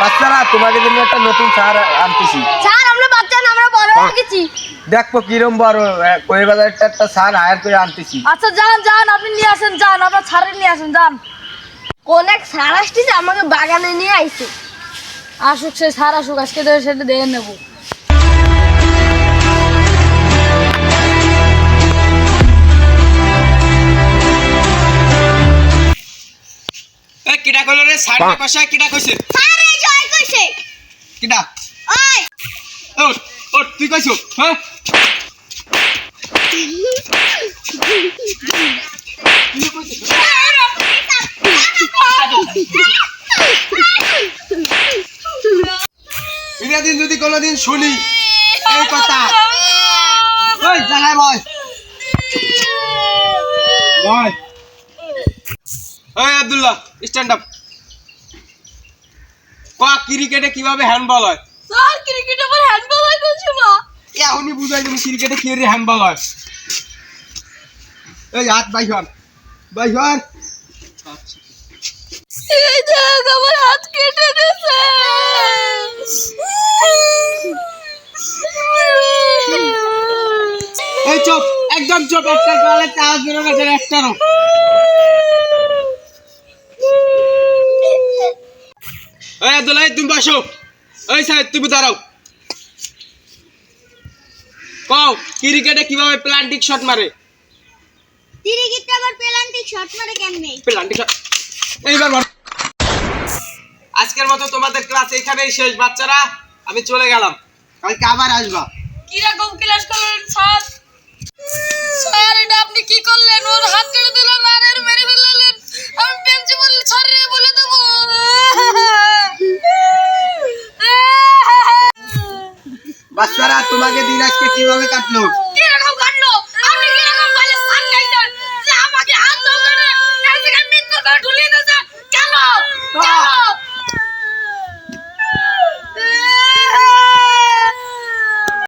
বাচ্চারা তোমাকে জন্য একটা নতুন সার আনতেছি। স্যার আমরা বাচ্চা না, আমরা বড় হয়ে গেছি। দেখো কিরম বড় কই বাজারটা একটা সার হায়ার করে আনতেছি। আচ্ছা যান যান, আপনি নিয়ে আসেন, যান আপনার ছাড়ে নিয়ে আসেন, যান। কোন এক স্যার আসতেছে আমাকে বাগানে নিয়ে আইছে। আসুক সে স্যার আসুক, আজকে ধরে সেটা দেখে নেবো। এ কিডা কইলো রে সার কষা কিডা কইছে? স্যার এই জয় কইছে। কিডা? ওই ওট ওট তুই কইছো? হ্যাঁ দিন যদি কোনোদিন শুনি এই কথা, ওই জানাই ভাই ভাই, ওই আব্দুল্লাহ স্ট্যান্ড আপ। ক্রিকেটে কিভাবে হ্যান্ডবল হয়? স্যার ক্রিকেটে আবার হ্যান্ডবল হয় কোন সময়? এখনই বুঝাই তুমি ক্রিকেটে কি হ্যান্ডবল হয়। এই হাত বাইর বাইর। এই দেখ আমার হাত কেটে গেছে। এই চুপ, একদম চুপ, একটা গালে চাষ বেরো গেছে একটারও। এই আব্দুল্লাহ তুমি বসো, এই সাহেব তুমি দাঁড়াও। কও ক্রিকেটে কিভাবে প্লান্টিং শট মারে? ক্রিকেটে আবার পেনাল্টি শট মারে কেমনে? প্লান্টিং শট এইবার মার। আজকের মতো তোমাদের ক্লাস এইখানেই শেষ বাচ্চারা, আমি চলে গেলাম, কালকে আবার আসবা। কি রকম ক্লাস করলেন স্যার? স্যার এটা আপনি কি করলেন? ওর হাত কেটে দিলেন আর এর মেরে ফেললেন। আমি প্রিন্সিপাল স্যার রে বলে দেবো। বাচ্চারা তোমাকে দিন আজকে কিভাবে কাটলো?